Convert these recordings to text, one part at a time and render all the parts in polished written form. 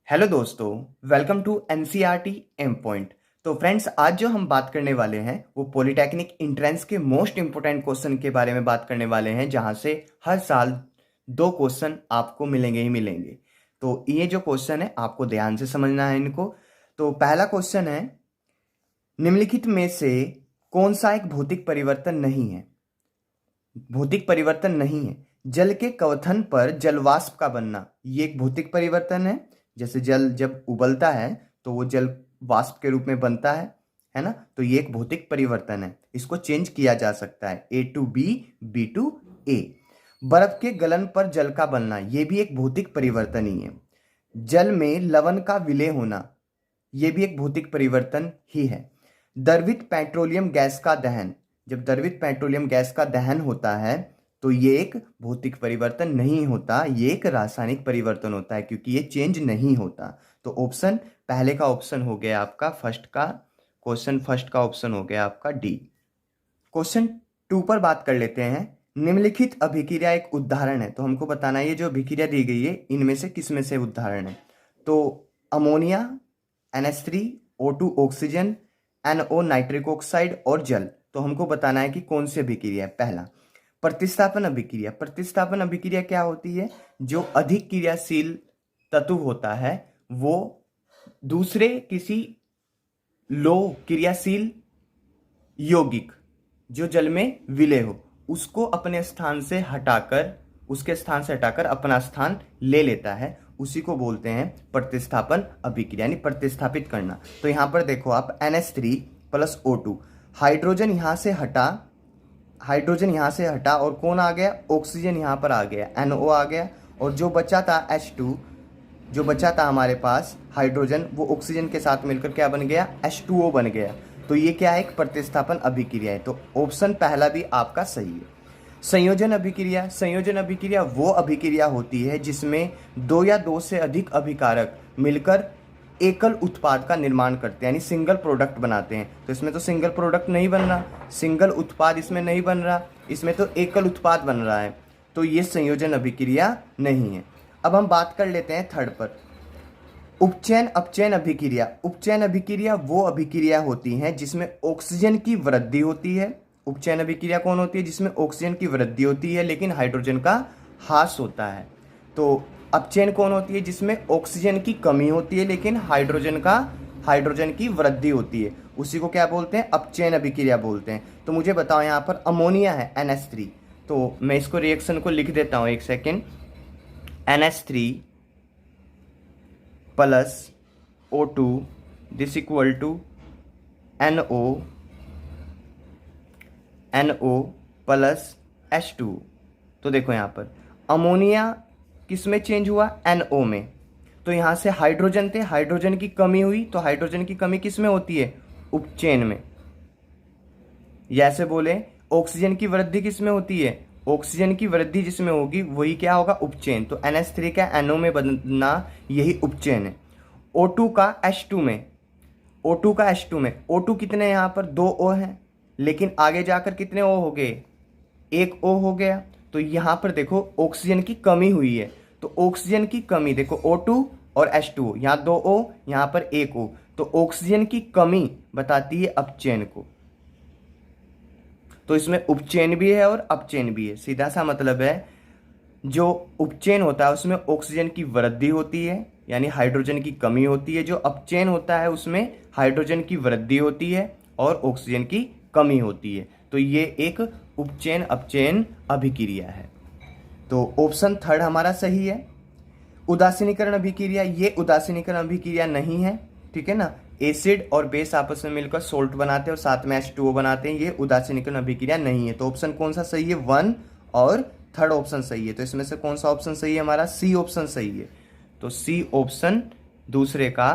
Hello दोस्तों, welcome to NCERT M point. तो friends, आज जो हम बात करने वाले हैं वो पॉलिटेक्निक एंट्रेंस के मोस्ट इंपोर्टेंट क्वेश्चन के बारे में बात करने वाले हैं, जहां से हर साल दो क्वेश्चन आपको मिलेंगे ही मिलेंगे। तो ये जो क्वेश्चन है आपको ध्यान से समझना है इनको। तो पहला क्वेश्चन है, निम्नलिखित में से कौन सा एक भौतिक परिवर्तन नहीं है? भौतिक परिवर्तन नहीं है। जल के क्वथन पर जलवाष्प का बनना, ये एक भौतिक परिवर्तन है। जैसे जल जब उबलता है तो वो जल वाष्प के रूप में बनता है ना। तो ये एक भौतिक परिवर्तन है, इसको चेंज किया जा सकता है, ए टू बी, बी टू ए। बर्फ के गलन पर जल का बनना, ये भी एक भौतिक परिवर्तन ही है। जल में लवण का विलय होना, ये भी एक भौतिक परिवर्तन ही है। द्रवित पेट्रोलियम गैस का दहन, जब द्रवित पेट्रोलियम गैस का दहन होता है तो ये एक भौतिक परिवर्तन नहीं होता, ये एक रासायनिक परिवर्तन होता है, क्योंकि ये चेंज नहीं होता। तो ऑप्शन पहले का ऑप्शन हो गया आपका फर्स्ट का क्वेश्चन, फर्स्ट का ऑप्शन हो गया आपका डी। क्वेश्चन 2 पर बात कर लेते हैं। निम्नलिखित अभिक्रिया एक उदाहरण है, तो हमको बताना है ये जो अभिक्रिया दी गई है इनमें से किस में से उदाहरण है। तो ammonia, NH3, O2 oxygen, NO nitric oxide और जल। तो हमको बताना है कि कौन सी अभिक्रिया है। पहला, प्रतिस्थापन अभिक्रिया। प्रतिस्थापन अभिक्रिया क्या होती है? जो अधिक क्रियाशील तत्व होता है वो दूसरे किसी लो क्रियाशील यौगिक जो जल में विलय हो उसको अपने स्थान से हटाकर, उसके स्थान से हटाकर अपना स्थान ले लेता है, उसी को बोलते हैं प्रतिस्थापन अभिक्रिया, यानी प्रतिस्थापित करना। तो यहां पर देखो आप, NH3 प्लस O2, हाइड्रोजन यहां से हटा, हाइड्रोजन यहां से हटा और कौन आ गया? ऑक्सीजन यहां पर आ गया, NO आ गया। और जो बचा था H2, जो बचा था हमारे पास हाइड्रोजन, वो ऑक्सीजन के साथ मिलकर क्या बन गया? H2O बन गया। तो ये क्या है? एक प्रतिस्थापन अभिक्रिया है। तो ऑप्शन पहला भी आपका सही है। संयोजन अभिक्रिया। संयोजन अभिक्रिया वो अभिक्रिया होती है जिसमें दो या दो से अधिक अभिकारक मिलकर एकल उत्पाद का निर्माण करते हैं, यानी सिंगल प्रोडक्ट बनाते हैं। तो इसमें तो सिंगल प्रोडक्ट नहीं बन रहा, सिंगल उत्पाद इसमें नहीं बन रहा, इसमें तो एकल उत्पाद बन रहा है। तो ये संयोजन अभिक्रिया नहीं है। अब हम बात कर लेते हैं थर्ड पर, उपचयन अपचयन अभिक्रिया। उपचयन अभिक्रिया वो अभिक्रिया होती है जिसमें ऑक्सीजन की वृद्धि होती है। उपचयन अभिक्रिया कौन होती है? जिसमें ऑक्सीजन की वृद्धि होती है लेकिन हाइड्रोजन का ह्रास होता है। तो अपचयन कौन होती है? जिसमें ऑक्सीजन की कमी होती है लेकिन हाइड्रोजन की वृद्धि होती है, उसी को क्या बोलते हैं? अपचयन अभिक्रिया बोलते हैं। तो मुझे बताओ, यहाँ पर अमोनिया है NH3, तो मैं इसको रिएक्शन को लिख देता हूँ, एक second. NH3 plus O2 this equal to NO plus H2। तो देखो यहाँ पर अमोनिया किस में चेंज हुआ? NO में। तो यहाँ से हाइड्रोजन थे, हाइड्रोजन की कमी हुई, तो हाइड्रोजन की कमी किस में होती है? उपचयन में। या ऐसे बोले, ऑक्सीजन की वृद्धि किस में होती है? ऑक्सीजन की वृद्धि जिसमें होगी वही क्या होगा? उपचयन। तो NH3 का NO में बदलना यही उपचयन है। O2 का H2 में, O2 का H2 में, O2 कितने यहाँ पर? 2 O हैं, लेकिन आगे जाकर कितने O हो गए? 1 O हो गया। तो यहाँ पर देखो ऑक्सीजन की कमी हुई है, तो ऑक्सीजन की कमी देखो, O2 और H2, यहाँ 2 O, यहाँ पर 1 O। तो ऑक्सीजन की कमी बताती है अपचयन को। तो इसमें उपचयन भी है और अपचयन भी है, सीधा सा मतलब है। जो उपचयन होता है उसमें ऑक्सीजन की वृद्धि होती है, यानी हाइड्रोजन की कमी होती है। जो अपचयन होता है उसमें हाइड्रोजन की वृद्धि होती है और ऑक्सीजन की कमी होती है। तो ये एक उपचयन अपचयन अभिक्रिया है। तो ऑप्शन थर्ड हमारा सही है। उदासीनीकरण अभिक्रिया, ये उदासीनीकरण अभिक्रिया नहीं है, ठीक है ना। एसिड और बेस आपस में मिलकर सोल्ट बनाते हैं और साथ में H2O बनाते हैं, ये उदासीनीकरण अभिक्रिया नहीं है। तो ऑप्शन कौन सा सही है? 1 और थर्ड ऑप्शन सही है। तो इसमें से कौन सा ऑप्शन सही है? हमारा सी ऑप्शन सही है। तो सी ऑप्शन दूसरे का,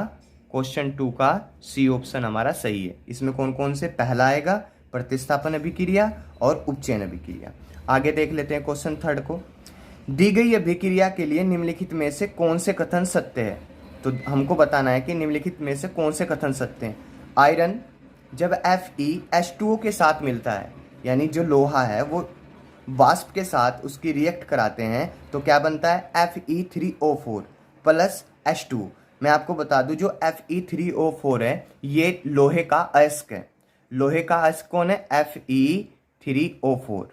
क्वेश्चन 2 का सी ऑप्शन हमारा सही है। इसमें कौन कौन से? पहला आएगा प्रतिस्थापन अभिक्रिया और उपचयन अभिक्रिया। आगे देख लेते हैं क्वेश्चन थर्ड को। दी गई अभिक्रिया के लिए निम्नलिखित में से कौन से कथन सत्य है? तो हमको बताना है कि निम्नलिखित में से कौन से कथन सत्य हैं। आयरन जब FeH2O के साथ मिलता है, यानी जो लोहा है वो वाष्प के साथ उसकी रिएक्ट कराते हैं, तो क्या बनता है? Fe3O4 plus H2। मैं आपको बता दूं जो Fe3O4 है ये लोहे का अयस्क है। लोहे का अयस्क कौन है? Fe3O4।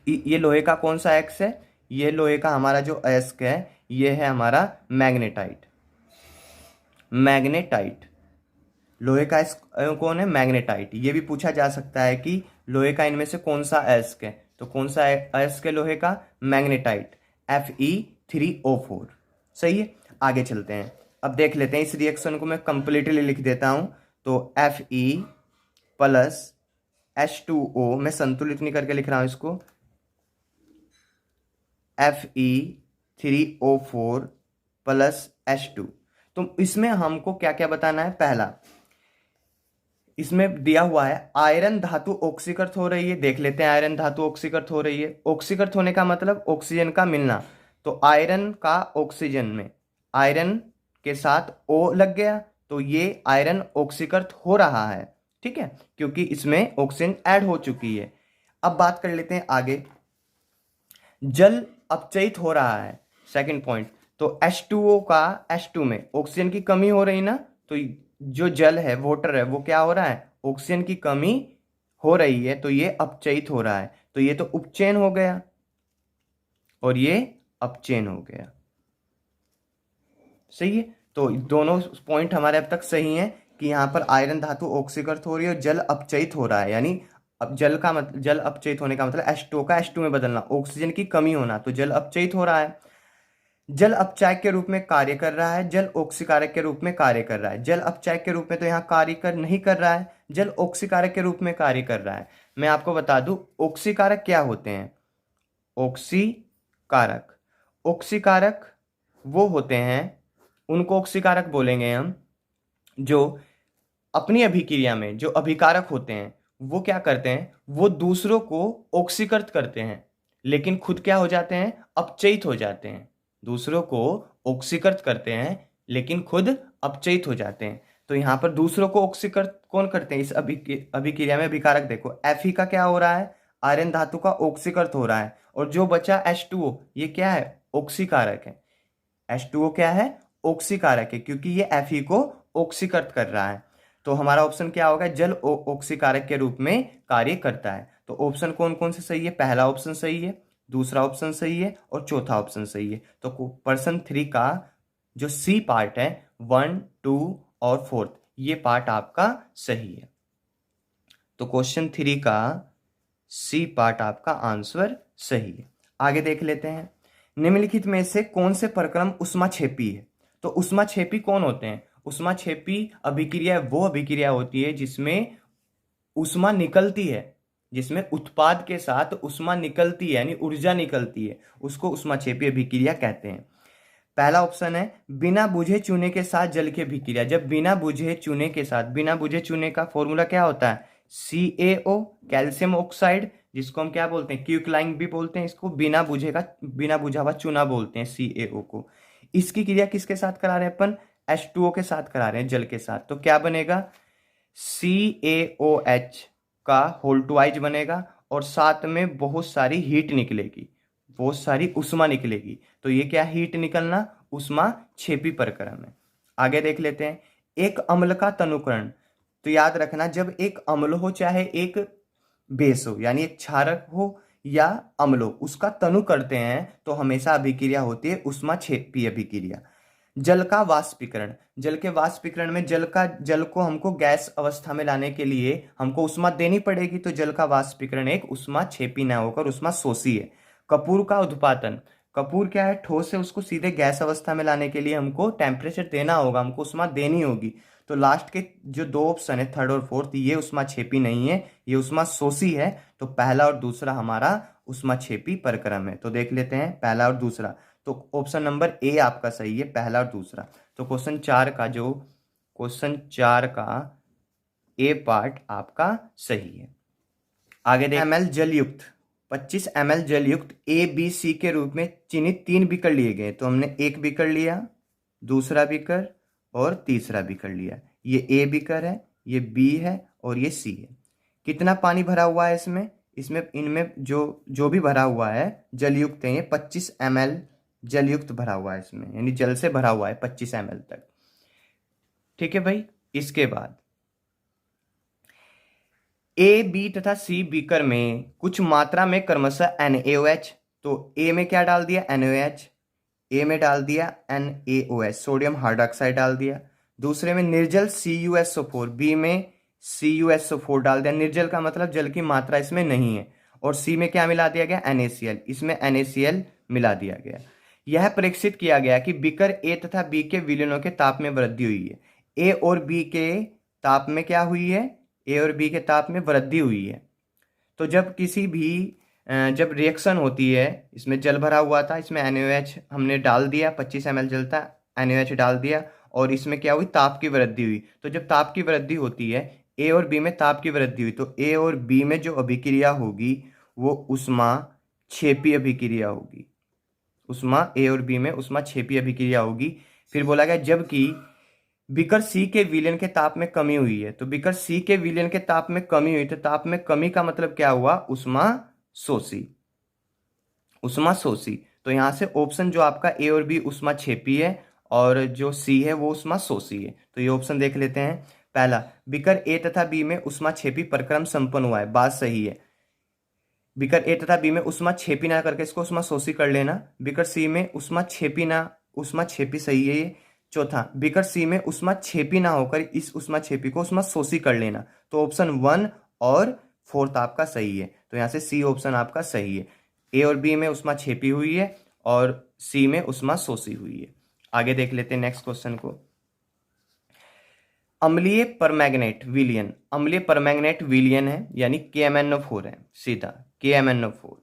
ये लोहे का कौन सा अयस्क है? ये लोहे का हमारा जो अयस्क है ये है हमारा मैग्नेटाइट। मैग्नेटाइट लोहे का अयस्क कौन है? मैग्नेटाइट। ये भी पूछा जा सकता है कि लोहे का इनमें से कौन सा अयस्क है, तो कौन सा अयस्क है लोहे का? Magnetite, Fe3O4। सही है, आगे चलते हैं। अब देख लेते हैं, इस रिएक्शन को मैं कंप्लीटली लिख देता हूं। तो Fe प्लस H2O, मैं संतुलित नहीं करके लिख रहा हूं इसको, Fe3O4 प्लस H2। तो इसमें हमको क्या क्या बताना है? पहला, इसमें दिया हुआ है आयरन धातु ऑक्सीकृत हो रही है। देख लेते हैं, आयरन धातु ऑक्सीकृत हो रही है। ऑक्सीकृत होने का मतलब ऑक्सीजन का मिलना। तो आयरन का ऑक्सीजन में आयरन के साथ O लग गया, तो ये आयरन ऑक्सीकृत हो रहा है। ठीक है, क्योंकि इसमें ऑक्सीजन ऐड हो चुकी है। अब बात कर लेते हैं आगे, जल अपचयित हो रहा है। सेकंड पॉइंट, तो H2O का H2 में ऑक्सीजन की कमी हो रही ना, तो जो जल है, वाटर है, वो क्या हो रहा है? ऑक्सीजन की कमी हो रही है, तो ये अपचयित हो रहा है। तो ये तो उपचयन हो गया और ये अपचयन हो गया। सही है, तो दोनों पॉइंट हमारे अब तक सही हैं कि यहाँ पर आयरन धातु ऑक्सीकृत हो रही है और जल अपचयित हो रहा है। यानी अब जल अपचयित होने का मतलब H2O का H2 में बदलना, ऑक्सीजन की कमी होना, तो जल अपचयित हो रहा है। जल अपचायक के रूप में कार्य कर रहा है, जल ऑक्सीकारक के रूप में कार्य कर रहा है। जल अपचायक के रूप में तो यहाँ नहीं कर रहा है, जल ऑक्सीकारक के रूप में कार्य कर रहा है। मैं आपको बता दूं ऑक्सीकारक क्या होते हैं। ऑक्सीकारक ऑक्सीकारक वो होते हैं, उनको ऑक्सीकारक बोलेंगे हम, जो अपनी अभिक्रिया में जो अभिकारक होते हैं वो क्या करते हैं? वो दूसरों को ऑक्सीकृत करते हैं, लेकिन खुद क्या हो जाते हैं? अपचयित हो जाते हैं। दूसरों को ऑक्सीकृत करते हैं लेकिन खुद अपचयित हो जाते हैं। तो यहाँ पर दूसरों को ऑक्सीकृत कौन करते हैं? इस अभिक्रिया में अभिकारक देखो, Fe का क्या हो रहा है? आयरन धातु का ऑक्सीकृत हो रहा है, और जो बचा H2O ये क्या है? ऑक्सीकारक है। H2O क्या है? ऑक्सीकारक है, क्योंकि ये Fe को ऑक्सीकृत कर रहा है। तो हमारा ऑप्शन क्या होगा? जल ऑक्सीकारक के रूप में कार्य करता है। तो ऑप्शन कौन कौन से सही है? पहला ऑप्शन सही है, दूसरा ऑप्शन सही है और चौथा ऑप्शन सही है। तो पर्सन 3 का जो सी पार्ट है, 1, 2 और 4, ये पार्ट आपका सही है। तो क्वेश्चन 3 का सी पार्ट आपका आंसर सही है। आगे देख लेते हैं, निम्नलिखित में से कौन से प्रक्रम उष्माक्षेपी है? तो उष्माक्षेपी कौन होते हैं? उष्माक्षेपी अभिक्रिया वो अभिक्रिया होती है जिसमें उष्मा निकलती है, जिसमें उत्पाद के साथ उष्मा निकलती है, यानी ऊर्जा निकलती है, उसको उष्माक्षेपी अभिक्रिया कहते हैं। पहला ऑप्शन है बिना बुझे चूने के साथ जल की अभिक्रिया। जब बिना बुझे चूने के साथ, बिना बुझे चूने का फॉर्मूला क्या होता है? CaO, कैल्शियम ऑक्साइड, जिसको हम क्या बोलते हैं? क्विकलाइन भी बोलते हैं इसको। बिना बुझा हुआ चूना बोलते हैं CaO को। इसकी क्रिया किसके साथ करा रहे हैं अपन? H2O के साथ करा रहे हैं, जल के साथ। तो क्या बनेगा? CaOH का होल ट्वाइज बनेगा और साथ में बहुत सारी हीट निकलेगी, बहुत सारी उष्मा निकलेगी। तो ये क्या हीट निकलना? उष्मा क्षेपी प्रक्रम है। आगे देख लेते हैं, एक अम्ल का तनुकरण। तो याद रखना, जब एक अम्ल हो चाहे एक बेस हो, यानी एक क्षारक हो या अम्ल हो, उसका तनु करते हैं तो हमेशा अभिक्रिया होती है उष्मा क्षेपी अभिक्रिया। जल का वाष्पीकरण, जल के वाष्पीकरण में जल को हमको गैस अवस्था में लाने के लिए हमको उष्मा देनी पड़ेगी, तो जल का वाष्पीकरण एक उष्मा क्षेपी न होकर उष्मा शोषी है। कपूर का उत्पादन, कपूर क्या है? ठोस है, उसको सीधे गैस अवस्था में लाने के लिए हमको टेम्परेचर देना होगा, हमको उष्मा देनी होगी। तो लास्ट के जो दो ऑप्शन है, थर्ड और फोर्थ, ये उष्मा क्षेपी नहीं है, ये उष्मा शोषी है। तो पहला और दूसरा हमारा उष्मा क्षेपी प्रक्रम है। तो देख लेते हैं पहला और दूसरा। तो ऑप्शन नंबर ए आपका सही है, पहला और दूसरा। तो क्वेश्चन 4 का ए पार्ट आपका सही है। आगे देख, ml जल युक्त 25 ml जल युक्त ABC के रूप में चिन्हित 3 बीकर लिए गए। तो हमने एक बीकर लिया, दूसरा बीकर और तीसरा बीकर लिया। ये A बीकर है, ये B है और ये C है। कितना पानी भरा हुआ है इसमें? इनमें जो भी भरा हुआ है जल युक्त है, ये 25 ml जलयुक्त भरा हुआ है इसमें, यानी जल से भरा हुआ है 25 ml तक। ठीक है भाई। इसके बाद ए, बी तथा सी बीकर में कुछ मात्रा में क्रमशः NaOH, तो ए में क्या डाल दिया NaOH, ए में डाल दिया NaOH सोडियम हाइड्रोक्साइड डाल दिया। दूसरे में निर्जल CuSO4, बी में CuSO4 डाल दिया। निर्जल का मतलब जल की मात्रा इसमें नहीं है। और सी में क्या मिला दिया गया NaCl, इसमें NaCl मिला दिया गया। यह परीक्षित किया गया कि बीकर ए तथा बी के विलयनों के ताप में वृद्धि हुई है। ए और बी के ताप में क्या हुई है, ए और बी के ताप में वृद्धि हुई है। तो जब किसी भी जब रिएक्शन होती है, इसमें जल भरा हुआ था, इसमें NaOH हमने डाल दिया, 25 ml जल था, NaOH डाल दिया और इसमें क्या हुई, ताप की वृद्धि हुई। तो जब ताप की वृद्धि होती है, ए और बी में ताप की वृद्धि हुई, तो ए और बी में जो अभिक्रिया होगी वो ऊष्माक्षेपी अभिक्रिया होगी। ए और बी में ऊष्माक्षेपी अभिक्रिया होगी। फिर बोला गया जबकि बीकर सी के विलयन के ताप में कमी हुई है, तो बीकर सी के विलयन के ताप में कमी हुई, तो ताप में कमी का मतलब क्या हुआ, ऊष्मा शोषी। तो यहां से ऑप्शन जो आपका ए और बी ऊष्माक्षेपी है और जो सी है वो ऊष्मा शोषी है। तो ये ऑप्शन देख लेते हैं। पहला, बीकर ए तथा बी में ऊष्माक्षेपी प्रक्रम संपन्न हुआ है, बात सही है। बीकर ए तथा बी में ऊष्माक्षेपी ना करके इसको ऊष्मा शोषी कर लेना। बीकर सी में ऊष्माक्षेपी सही है ये। चौथा, बीकर सी में ऊष्माक्षेपी ना होकर इस ऊष्माक्षेपी को ऊष्मा शोषी कर लेना। तो ऑप्शन 1 और 4 आपका सही है। तो यहाँ से सी ऑप्शन आपका सही है। ए और बी में ऊष्माक्षेपी हुई है और सी में ऊष्मा शोषी हुई है। आगे देख लेते हैं नेक्स्ट क्वेश्चन को। अम्लीय परमैंगनेट विलयन है, यानी KMnO4 है, सीधा KMnO4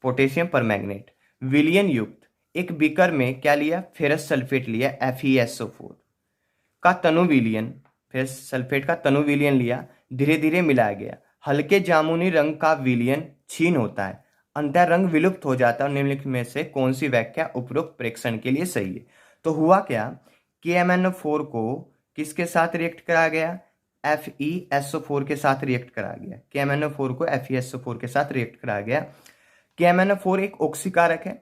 पोटेशियम परमैंगनेट विलयन युक्त एक बीकर में क्या लिया, फेरस सल्फेट लिया FeSO4 का तनु विलयन, फेरस सल्फेट का तनु विलयन लिया, धीरे धीरे मिलाया गया। हल्के जामुनी रंग का विलयन क्षीण होता है, अंतः रंग विलुप्त हो जाता है। निम्नलिखित में से कौन सी व्याख्या उपरोक्त प्रेक्षण के लिए सही है। तो हुआ क्या, KMnO4 को किसके साथ रिएक्ट करा गया, FeSO4 के साथ रिएक्ट करा गया। KMnO4 को FeSO4 के साथ रिएक्ट करा गया। KMnO4 एक ऑक्सीकारक है,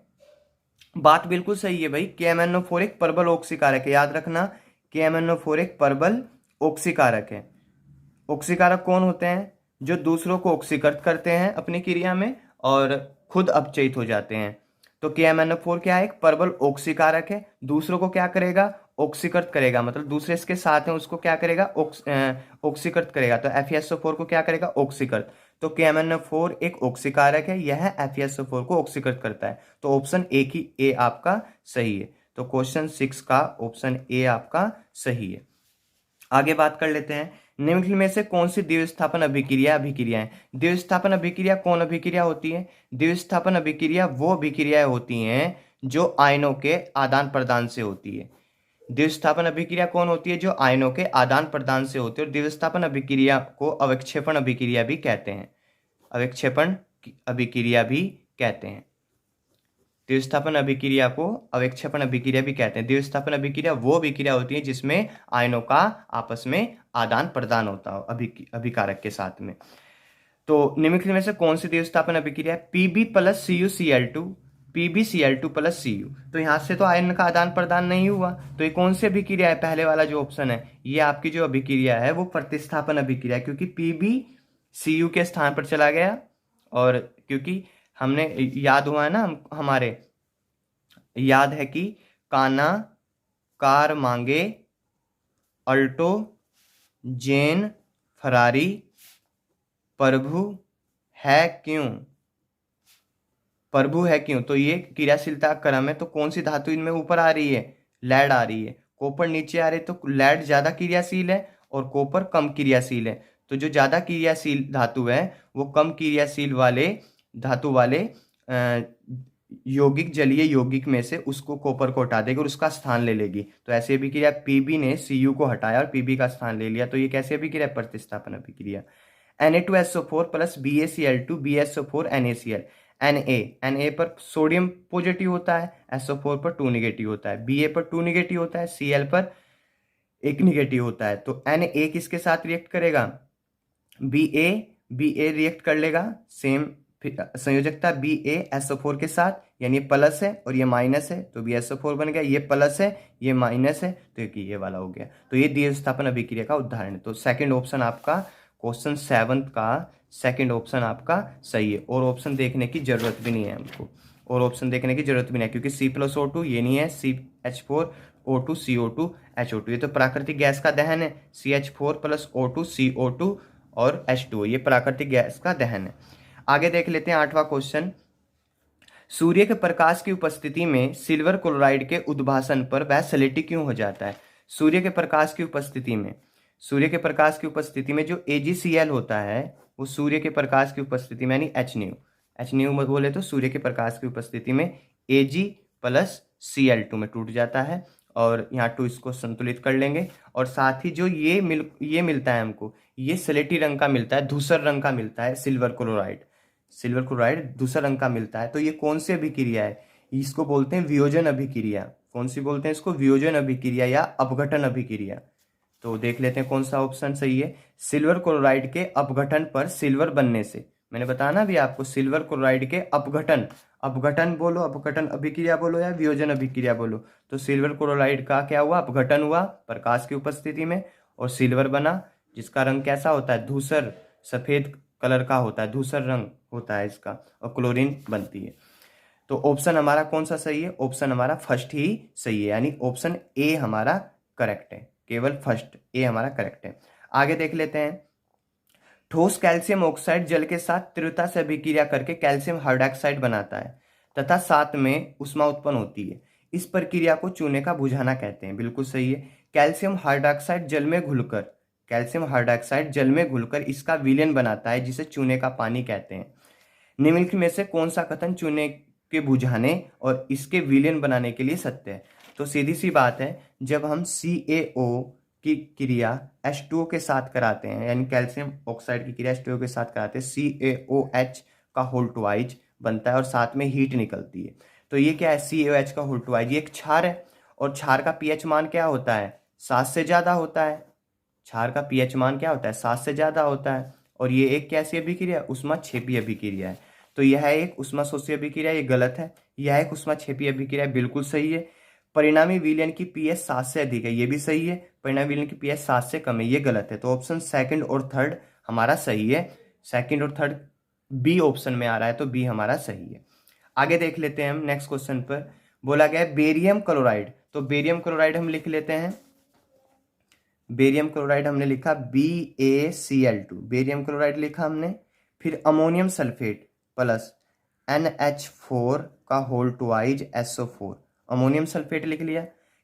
बात बिल्कुल सही है भाई। KMnO4 एक परबल ऑक्सीकारक है, याद रखना KMnO4 एक परबल ऑक्सीकारक है। ऑक्सीकारक कौन होते हैं, जो दूसरों को ऑक्सीकृत करते हैं अपनी क्रिया में और खुद अपचयित हो जाते हैं। तो KMnO4 क्या है, एक परबल ऑक्सीकारक है, दूसरों को क्या करेगा, ऑक्सीकृत करेगा, मतलब दूसरे इसके साथ हैं उसको क्या करेगा, ऑक्सीकृत करेगा। तो FeSO4 को क्या करेगा, ऑक्सीकृत। तो KMnO4 एक ऑक्सीकारक है, यह FeSO4 को ऑक्सीकृत करता है। तो ऑप्शन ए आपका सही है। तो क्वेश्चन 6 का ऑप्शन ए आपका सही है। आगे बात कर लेते हैं, निम्नलिखित में से कौन सी द्विविस्थापन अभिक्रिया है। द्विविस्थापन अभिक्रिया कौन अभिक्रिया होती है, द्विविस्थापन अभिक्रिया वो अभिक्रियाएं होती हैं जो आयनों के आदान प्रदान से होती है। द्विविस्थापन अभिक्रिया कौन होती है, जो आयनों के आदान प्रदान से होती है। और द्विविस्थापन अभिक्रिया को अवक्षेपण अभिक्रिया भी कहते हैं, अवक्षेपण अभिक्रिया भी कहते हैं। द्विविस्थापन अभिक्रिया को अवक्षेपण अभिक्रिया भी कहते हैं। द्विविस्थापन अभिक्रिया वो अभिक्रिया होती है जिसमें आयनों का आपस में आदान प्रदान होता हो अभिकारक के साथ में। तो निम्नलिखित में से कौन सी द्विविस्थापन अभिक्रिया है, Pb plus CuCl2, PbCl2 plus Cu। तो यहाँ से तो आयन का आदान प्रदान नहीं हुआ, तो ये कौन सी अभिक्रिया है, पहले वाला जो ऑप्शन है, ये आपकी जो अभिक्रिया है वो प्रतिस्थापन अभिक्रिया, क्योंकि Pb Cu के स्थान पर चला गया। और क्योंकि हमने याद हुआ है ना, हमारे याद है कि काना कार मांगे अल्टो जेन फरारी प्रभु है क्यों, तो ये क्रियाशीलता क्रम है। तो कौन सी धातु इनमें ऊपर आ रही है, लेड आ रही है। कॉपर नीचे आ रही है, तो लेड ज्यादा क्रियाशील है और कॉपर कम क्रियाशील है। तो जो ज्यादा क्रियाशील धातु है वो कम क्रियाशील वाले धातु वाले यौगिक, जलीय यौगिक में से उसको कॉपर को हटा देगी और उसका स्थान ले लेगी। तो ऐसे अभिक्रिया Pb ने Cu को हटाया और Pb का स्थान ले लिया। तो ये कैसे अभिक्रिया, प्रतिस्थापन अभिक्रिया। Na2SO4 plus BaCl2 BSO4 NaCl। Na पर सोडियम पॉजिटिव होता है, SO4 पर 2 निगेटिव होता है, Ba पर 2 निगेटिव होता है, Cl पर 1 निगेटिव होता है। तो Na किसके साथ रिएक्ट करेगा, Ba रिएक्ट कर लेगा सेम फिर संयोजकता BaSO4 के साथ, यानी प्लस है और ये माइनस है तो BaSO4 बन गया, ये प्लस है ये माइनस है तो ये वाला हो गया। तो ये द्विस्थापन अभिक्रिया का उदाहरण है। तो सेकंड ऑप्शन आपका क्वेश्चन 7 का सेकंड ऑप्शन आपका सही है, और ऑप्शन देखने की जरूरत भी नहीं है हमको, और ऑप्शन देखने की जरूरत भी नहीं है, क्योंकि C+O2 ये नहीं है, CH4O2 CO2 HO2, ये तो प्राकृतिक गैस का दहन है। CH4 + O2 CO2 और H2O, ये प्राकृतिक गैस का दहन है। आगे देख लेते हैं 8वां क्वेश्चन। सूर्य के प्रकाश की उपस्थिति में सिल्वर क्लोराइड के उद्भासन पर वह स्लेटी क्यों हो जाता है? सूर्य के प्रकाश की उपस्थिति में, सूर्य के प्रकाश की उपस्थिति में जो AgCl होता है वो सूर्य के प्रकाश की उपस्थिति में यानी HNu बोले तो सूर्य के प्रकाश की उपस्थिति में Ag + Cl2 में टूट जाता है, और यहाँ 2 इसको संतुलित कर लेंगे। और साथ ही जो ये मिलता है हमको, ये स्लेटी रंग का मिलता है, धूसर रंग का मिलता है सिल्वर क्लोराइड धूसर रंग का मिलता है। तो ये कौन सी अभिक्रिया है? इसको बोलते हैं वियोजन अभिक्रिया। कौन सी बोलते हैं इसको? वियोजन अभिक्रिया या अपघटन अभिक्रिया। तो देख लेते हैं कौन सा ऑप्शन सही है। सिल्वर क्लोराइड के अपघटन पर सिल्वर बनने से, मैंने बताया ना अभी आपको, सिल्वर क्लोराइड के अपघटन बोलो, अपघटन अभिक्रिया बोलो या वियोजन अभिक्रिया बोलो। तो सिल्वर क्लोराइड का क्या हुआ? अपघटन हुआ प्रकाश की उपस्थिति में और सिल्वर बना, जिसका रंग कैसा होता है? धूसर सफेद कलर का होता है, धूसर रंग होता है इसका, और क्लोरीन बनती है। तो ऑप्शन हमारा कौन सा सही है? ऑप्शन हमारा फर्स्ट ही सही है, यानी ऑप्शन ए हमारा करेक्ट है, केवल फर्स्ट ए हमारा करेक्ट है। आगे देख लेते हैं। ठोस कैल्शियम ऑक्साइड जल के साथ तीव्रता से अभिक्रिया करके कैल्शियम हाइड्रोक्साइड बनाता है तथा साथ में ऊष्मा उत्पन्न होती है। इस प्रक्रिया को चूने का बुझाना कहते हैं। बिल्कुल सही है। कैल्शियम हाइड्रोक्साइड जल में घुलकर इसका विलयन बनाता है, जिसे चूने का पानी कहते हैं। निम्नलिखित में से कौन सा कथन चूने के बुझाने और इसके विलयन बनाने के लिए सत्य है? तो सीधी सी बात है, जब हम CaO की क्रिया H2O के साथ कराते हैं, यानी कैल्शियम ऑक्साइड की क्रिया H2O के साथ कराते हैं, CaOH का होल ट्वाइज बनता है और साथ में हीट निकलती है। तो ये क्या है? CaOH का होल ट्वाइज, ये एक क्षार है, और क्षार का pH मान क्या होता है? 7 से ज्यादा होता है। क्षार का pH मान क्या होता है? 7 से ज्यादा होता है। और ये एक कैसी अभिक्रिया? ऊष्माक्षेपी अभिक्रिया है। तो यह एक ऊष्माशोषी अभिक्रिया, ये गलत है। यह एक ऊष्माक्षेपी अभिक्रिया, बिल्कुल सही है। परिणामी विलयन की pH 7 से अधिक है, ये भी सही है। परिणामी विलयन की pH 7 से कम है, ये गलत है। तो ऑप्शन सेकंड और थर्ड हमारा सही है। सेकंड और थर्ड बी ऑप्शन में आ रहा है, तो बी हमारा सही है। आगे देख लेते हैं हम नेक्स्ट क्वेश्चन पर। बोला गया है बेरियम क्लोराइड, तो बेरियम क्लोराइड हम लिख लेते हैं। बेरियम क्लोराइड हमने लिखा BaCl2, बेरियम क्लोराइड लिखा हमने। फिर अमोनियम सल्फेट प्लस NH4 का whole twice SO4, ammonium sulphate लिख लिया,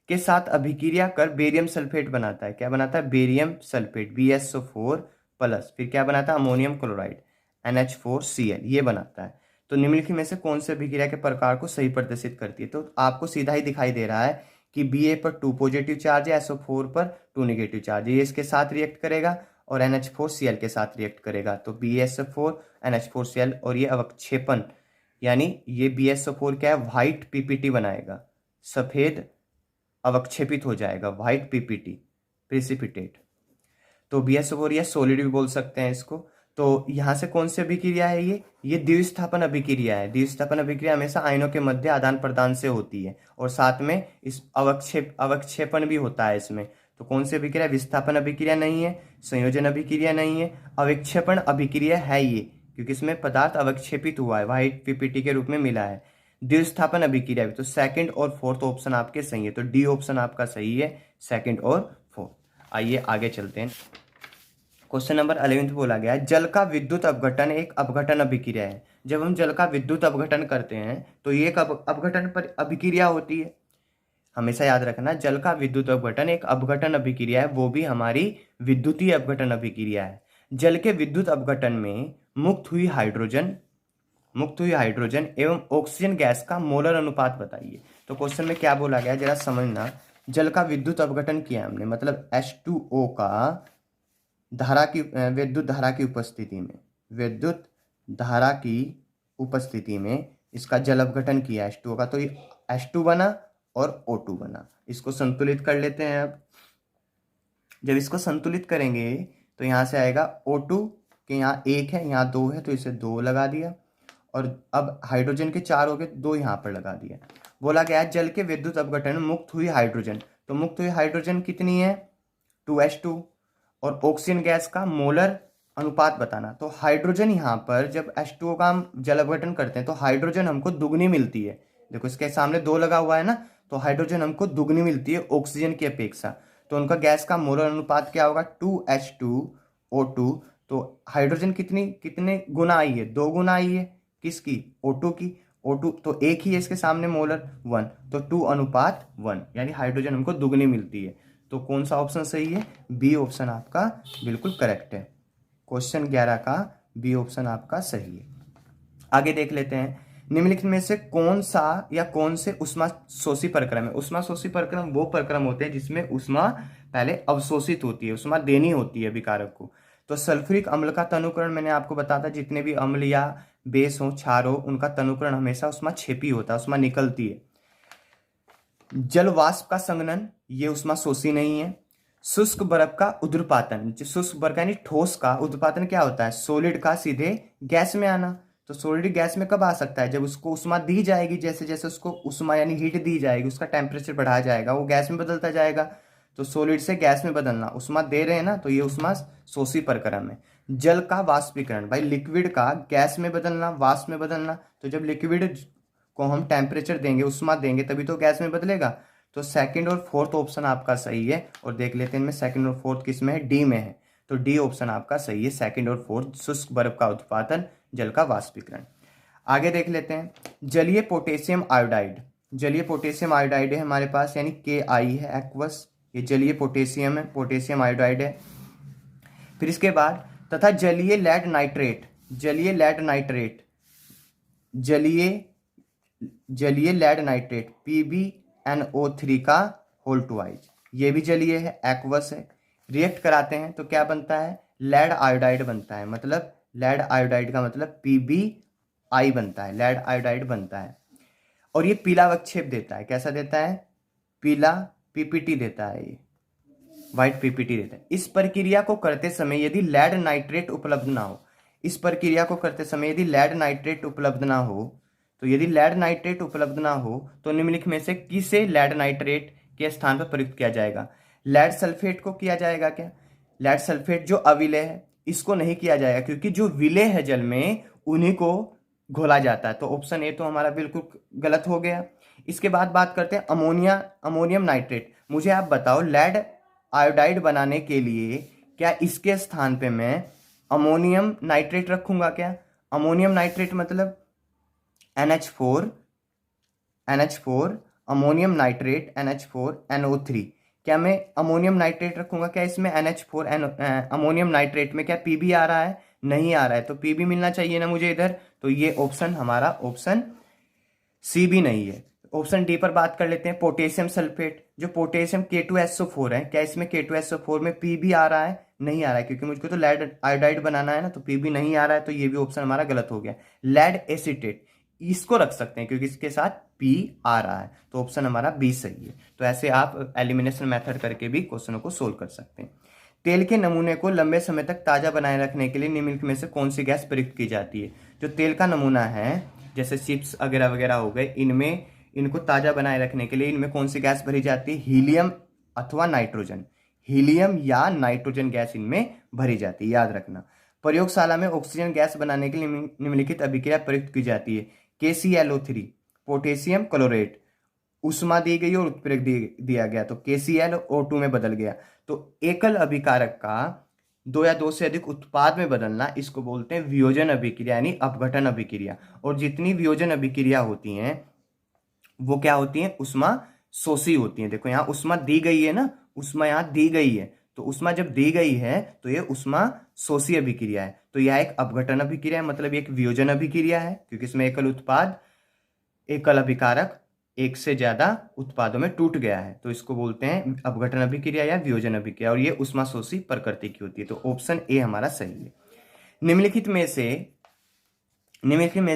के साथ अभिक्रिया कर बेरियम सल्फेट बनाता है। क्या बनाता है? बेरियम सल्फेट BSO4 प्लस फिर क्या बनाता है? अमोनियम क्लोराइड NH4Cl, ये बनाता है। तो निम्नलिखित में से कौन से अभिक्रिया के प्रकार को सही प्रदर्शित करती है? तो आपको सीधा ही दिखाई दे रहा है कि Ba पर 2 पॉजिटिव चार्ज है, SO4 पर 2 नेगेटिव चार्ज है, ये इसके साथ रिएक्ट करेगा और NH4Cl के साथ रिएक्ट करेगा। तो BSO4 NH4Cl, और ये अवक्षेपण, यानी ये BSO4 क्या है? व्हाइट PPT बनाएगा, सफेद अवक्षेपित हो जाएगा, व्हाइट PPT प्रेसिपिटेट। तो BSO4 या सॉलिड भी बोल सकते हैं इसको। तो यहाँ से कौन सी अभिक्रिया है? ये द्विस्थापन अभिक्रिया है। द्विस्थापन अभिक्रिया हमेशा आयनों के मध्य आदान प्रदान से होती है, और साथ में इस अवक्षेपण भी होता है इसमें। तो कौन सी अभिक्रिया? विस्थापन अभिक्रिया नहीं है, संयोजन अभिक्रिया नहीं है, अवक्षेपण अभिक्रिया है ये, क्योंकि इसमें पदार्थ अवक्षेपित हुआ है, व्हाइट PPT के रूप में मिला है। द्विस्थापन अभिक्रिया भी, तो सेकंड और फोर्थ ऑप्शन आपके सही है। तो डी ऑप्शन आपका सही है, सेकंड और फोर्थ। आइए आगे चलते हैं। क्वेश्चन नंबर 11 बोला गया है, जल का विद्युत अपघटन एक अपघटन अभिक्रिया है। जब हम जल का विद्युत अपघटन करते हैं तो ये एक अपघटन पर अभिक्रिया होती है। हमेशा याद रखना, जल का विद्युत अपघटन एक अपघटन अभिक्रिया है, वो भी हमारी विद्युतीय अपघटन अभिक्रिया है। जल के विद्युत अपघटन में मुक्त हुई हाइड्रोजन एवं ऑक्सीजन गैस का मोलर अनुपात बताइए। तो क्वेश्चन में क्या बोला गया जरा समझना। जल का विद्युत अपघटन किया हमने, मतलब H2O का विद्युत धारा की उपस्थिति में इसका जल अपघटन किया H2O का, तो ये H2 बना और O2 बना। इसको संतुलित कर लेते हैं। अब जब इसको संतुलित करेंगे तो यहाँ से आएगा O2 के यहाँ 1 है, यहाँ 2 है, तो इसे 2 लगा दिया, और अब हाइड्रोजन के 4 हो गए, 2 यहाँ पर लगा दिया। बोला गया जल के विद्युत अपघटन में मुक्त हुई हाइड्रोजन, तो मुक्त हुई हाइड्रोजन कितनी है 2H2। और ऑक्सीजन गैस का मोलर अनुपात बताना, तो हाइड्रोजन यहाँ पर जब H2O का हम जल अपघटन करते हैं तो हाइड्रोजन हमको दुगनी मिलती है। देखो इसके सामने 2 लगा हुआ है ना, तो हाइड्रोजन हमको दुगनी मिलती है ऑक्सीजन की अपेक्षा। तो उनका गैस का मोलर अनुपात क्या होगा 2H2O2। तो हाइड्रोजन कितने गुना आई है 2 गुना आई है किसकी O2 की। O2 तो एक ही है इसके सामने मोलर 1, तो 2:1, यानी हाइड्रोजन हमको दुगनी मिलती है। तो कौन सा ऑप्शन सही है, बी ऑप्शन आपका बिल्कुल करेक्ट है। क्वेश्चन 11 का बी ऑप्शन आपका सही है। आगे देख लेते हैं, निम्नलिखित में से कौन सा या कौन से उष्मा शोषी प्रक्रम है। उष्मा शोषी प्रक्रम वो प्रक्रम होते हैं जिसमें उष्मा पहले अवशोषित होती है, उष्मा देनी होती है अभिकारक को। तो सल्फ्यूरिक अम्ल का तनुकरण मैंने आपको बताया था, जितने भी अम्ल या बेस हो क्षार हो उनका तनुकरण हमेशा उष्मा छेपी होता है, उष्मा निकलती है। जल वाष्प का संघनन ये उष्मा शोषी नहीं है। शुष्क बर्फ का उद्रपातन, शुष्क बर्फ यानी ठोस का उद्रपातन क्या होता है, सॉलिड का सीधे गैस में आना। तो सॉलिड गैस में कब आ सकता है, जब उसको उष्मा दी जाएगी, जैसे जैसे उसको उष्मा यानी हीट दी जाएगी, उसका टेम्परेचर बढ़ाया जाएगा, वो गैस में बदलता जाएगा। तो सॉलिड से गैस में बदलना, उष्मा दे रहे हैं ना, तो ये उष्मा शोषी प्रक्रम है। जल का वाष्पीकरण, भाई लिक्विड का गैस में बदलना, वाष्प में बदलना। तो जब लिक्विड को हम टेम्परेचर देंगे, उष्मा देंगे, तभी तो गैस में बदलेगा। तो सेकंड और फोर्थ ऑप्शन आपका सही है। और देख लेते हैं इनमें सेकंड और फोर्थ किस में है, डी में है। तो डी ऑप्शन आपका सही है, सेकंड और फोर्थ, शुष्क बर्फ का उत्पादन, जल का वाष्पीकरण। आगे देख लेते हैं, जलीय पोटेशियम आयोडाइड। जलीय पोटेशियम आयोडाइड है हमारे पास, यानी KI है एक्वस, ये जलीय पोटेशियम है, पोटेशियम आयोडाइड है। फिर इसके बाद तथा जलीय लेड नाइट्रेट, जलीय लेड नाइट्रेट, जलीय लेड नाइट्रेट PbNO3 का होल ट्वाइज, ये भी जलीय है, एक्वस है। रिएक्ट कराते हैं तो क्या बनता है, लेड आयोडाइड बनता है। मतलब लेड आयोडाइड का मतलब PbI बनता है, लेड आयोडाइड बनता है। और ये पीला अवक्षेप देता है, कैसा देता है, पीला PPT देता है, ये व्हाइट PPT देता है। इस प्रक्रिया को करते समय यदि लेड नाइट्रेट उपलब्ध ना हो, इस प्रक्रिया को करते समय यदि लेड नाइट्रेट उपलब्ध ना हो, तो यदि लेड नाइट्रेट उपलब्ध ना हो तो निम्नलिखित में से किसे लेड नाइट्रेट के स्थान पर प्रयुक्त किया जाएगा। लेड सल्फेट को किया जाएगा क्या, लेड सल्फेट जो अविलेय है इसको नहीं किया जाएगा, क्योंकि जो विलेय है जल में उन्हीं को घोला जाता है। तो ऑप्शन ए तो हमारा बिल्कुल गलत हो गया। इसके बाद बात करते हैं अमोनियम नाइट्रेट। मुझे आप बताओ, लेड आयोडाइड बनाने के लिए क्या इसके स्थान पे मैं अमोनियम नाइट्रेट रखूंगा क्या। अमोनियम नाइट्रेट मतलब NH4 अमोनियम नाइट्रेट NH4NO3, क्या मैं अमोनियम नाइट्रेट रखूंगा क्या इसमें, NH4 अमोनियम नाइट्रेट में क्या Pb आ रहा है, नहीं आ रहा है, तो Pb मिलना चाहिए ना मुझे इधर। तो ये ऑप्शन हमारा ऑप्शन सी भी नहीं है। ऑप्शन डी पर बात कर लेते हैं, पोटेशियम सल्फेट, जो पोटेशियम K2SO4 है, क्या इसमें K2SO4 में Pb आ रहा है, नहीं आ रहा है, क्योंकि मुझको तो लेड आयोडाइड बनाना है ना, तो Pb नहीं आ रहा है, तो ये भी ऑप्शन हमारा गलत हो गया। लेड एसीटेट, इसको रख सकते हैं क्योंकि इसके साथ P आ रहा है, तो ऑप्शन हमारा बी सही है। तो ऐसे आप एलिमिनेशन मेथड करके भी क्वेश्चनों को सोल्व कर सकते हैं। तेल के नमूने को लंबे समय तक ताज़ा बनाए रखने के लिए निम्नलिखित में से कौन सी गैस प्रयुक्त की जाती है। जो तेल का नमूना है, जैसे चिप्स वगैरह वगैरह हो गए, इनमें इनको ताज़ा बनाए रखने के लिए इनमें कौन सी गैस भरी जाती है, हीलियम अथवा नाइट्रोजन, हीलियम या नाइट्रोजन गैस इनमें भरी जाती है, याद रखना। प्रयोगशाला में ऑक्सीजन गैस बनाने के लिए निम्नलिखित अभिक्रिया प्रयुक्त की जाती है, KClO3 पोटेशियम क्लोरेट, उष्मा दी गई और उत्प्रेरक दिया गया तो KClO2 में बदल गया। तो एकल अभिकारक का 2 या 2 से अधिक उत्पाद में बदलना, इसको बोलते हैं वियोजन अभिक्रिया यानी अपघटन अभिक्रिया। और जितनी वियोजन अभिक्रिया होती हैं वो क्या होती हैं, उष्मा शोषी होती हैं। देखो यहाँ उष्मा दी गई है ना, उष्मा यहाँ दी गई है, तो उष्मा जब दी गई है तो ये उष्मा शोषी अभिक्रिया है। तो यह एक अपघटन अभिक्रिया है, मतलब एक वियोजन अभिक्रिया है, क्योंकि इसमें एकल उत्पाद, एकल अभिकारक एक से ज्यादा उत्पादों में टूट गया है, तो इसको बोलते हैं अपघटन अभिक्रिया या वियोजन अभिक्रिया, और ये उष्मा शोषी प्रकृति की होती है। तो ऑप्शन ए हमारा सही है। निम्नलिखित में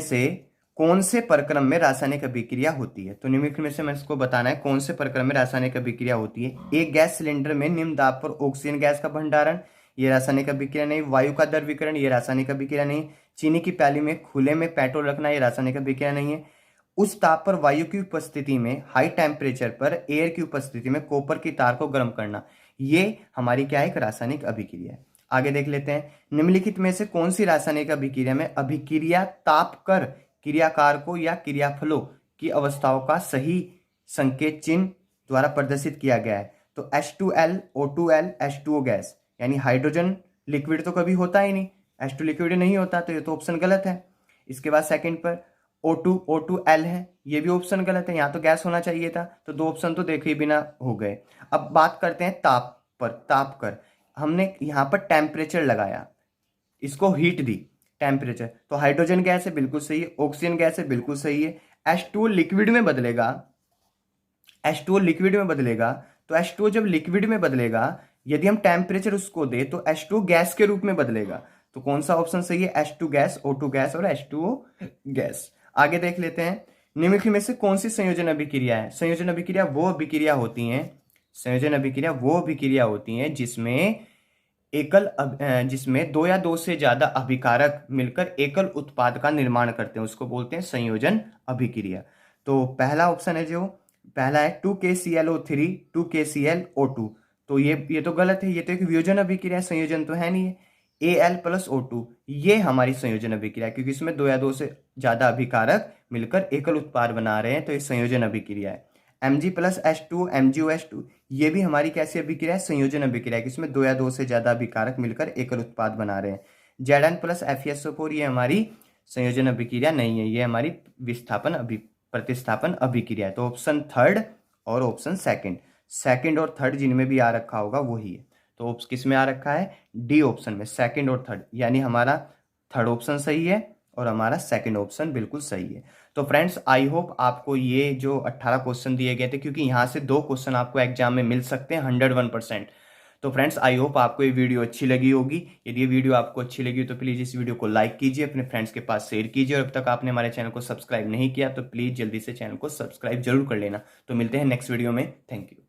से कौन से प्रक्रम में रासायनिक अभिक्रिया होती है। तो निम्नलिखित में से मैं इसको बताना है कौन से प्रक्रम में रासायनिक अभिक्रिया होती है। एक गैस सिलेंडर में निम्न दाब पर ऑक्सीजन गैस का भंडारण, ये रासायनिक अभिक्रिया नहीं। वायु का द्रवीकरण, ये रासायनिक अभिक्रिया नहीं। चीनी की प्याली में खुले में पेट्रोल रखना, ये रासायनिक अभिक्रिया नहीं है। उस ताप पर वायु की उपस्थिति में, हाई टेम्परेचर पर एयर की उपस्थिति में कॉपर की तार को गर्म करना, ये हमारी क्या है, एक रासायनिक अभिक्रिया है। आगे देख लेते हैं, निम्नलिखित में से कौन सी रासायनिक अभिक्रिया में अभिक्रिया ताप कर क्रियाकार को या क्रियाफलों की अवस्थाओं का सही संकेत चिन्ह द्वारा प्रदर्शित किया गया है? तो H2L, O2L, H2O गैस, यानी हाइड्रोजन लिक्विड तो कभी होता ही नहीं, H2 लिक्विड नहीं होता, तो ये तो ऑप्शन गलत है। इसके बाद सेकंड पर O2L है, ये भी ऑप्शन गलत है, यहाँ तो गैस होना चाहिए था, तो दो ऑप्शन तो देखे बिना हो गए। अब बात करते हैं ताप पर। ताप कर हमने यहाँ पर टेम्परेचर लगाया, इसको हीट दी, टेम्परेचर, तो हाइड्रोजन गैस है, बिल्कुल सही है। ऑक्सीजन गैस है, बिल्कुल सही है। H2O लिक्विड में बदलेगा, H2O लिक्विड में बदलेगा, तो H2O जब लिक्विड में बदलेगा, यदि हम टेम्परेचर उसको दे तो H2O गैस के रूप में बदलेगा। तो कौन सा ऑप्शन सही है? H2 गैस, O2 गैस और H2O गैस। आगे देख लेते हैं, निम्नलिखित में से कौन सी संयोजन अभिक्रिया है? संयोजन अभिक्रिया वो अभिक्रिया होती हैं, संयोजन अभिक्रिया वो अभिक्रिया होती हैं जिसमें दो या दो से ज्यादा अभिकारक मिलकर एकल उत्पाद का निर्माण करते हैं, उसको बोलते हैं संयोजन अभिक्रिया। तो पहला ऑप्शन है, जो पहला है 2KClO3 2KClO2, तो ये तो गलत है, ये तो एक वियोजन अभिक्रिया, संयोजन तो है नहीं है। Al+O2 ये हमारी संयोजन अभिक्रिया, क्योंकि इसमें दो या दो से ज्यादा अभिकारक मिलकर एकल उत्पाद बना रहे हैं, तो ये संयोजन अभिक्रिया है। Mg+H2 MgOH2 ये भी हमारी कैसी अभिक्रिया है? संयोजन अभिक्रिया, इसमें दो या दो से ज्यादा अभिकारक मिलकर एकल उत्पाद बना रहे हैं। Zn+FeSO4 ये हमारी संयोजन अभिक्रिया नहीं है, ये हमारी प्रतिस्थापन अभिक्रिया है। तो ऑप्शन थर्ड और ऑप्शन सेकंड और थर्ड जिनमें भी आ रखा होगा वही है। तो किस में आ रखा है? डी ऑप्शन में, सेकंड और थर्ड, यानी हमारा थर्ड ऑप्शन सही है और हमारा सेकंड ऑप्शन बिल्कुल सही है। तो फ्रेंड्स, आई होप आपको ये जो 18 क्वेश्चन दिए गए थे, क्योंकि यहाँ से 2 क्वेश्चन आपको एग्जाम में मिल सकते हैं 101%। तो फ्रेंड्स, आई होप आपको ये वीडियो अच्छी लगी होगी। यदि ये वीडियो आपको अच्छी लगी तो प्लीज़ इस वीडियो को लाइक कीजिए, अपने फ्रेंड्स के पास शेयर कीजिए, और अब तक आपने हमारे चैनल को सब्सक्राइब नहीं किया तो प्लीज़ जल्दी से चैनल को सब्सक्राइब जरूर कर लेना। तो मिलते हैं नेक्स्ट वीडियो में। Thank you.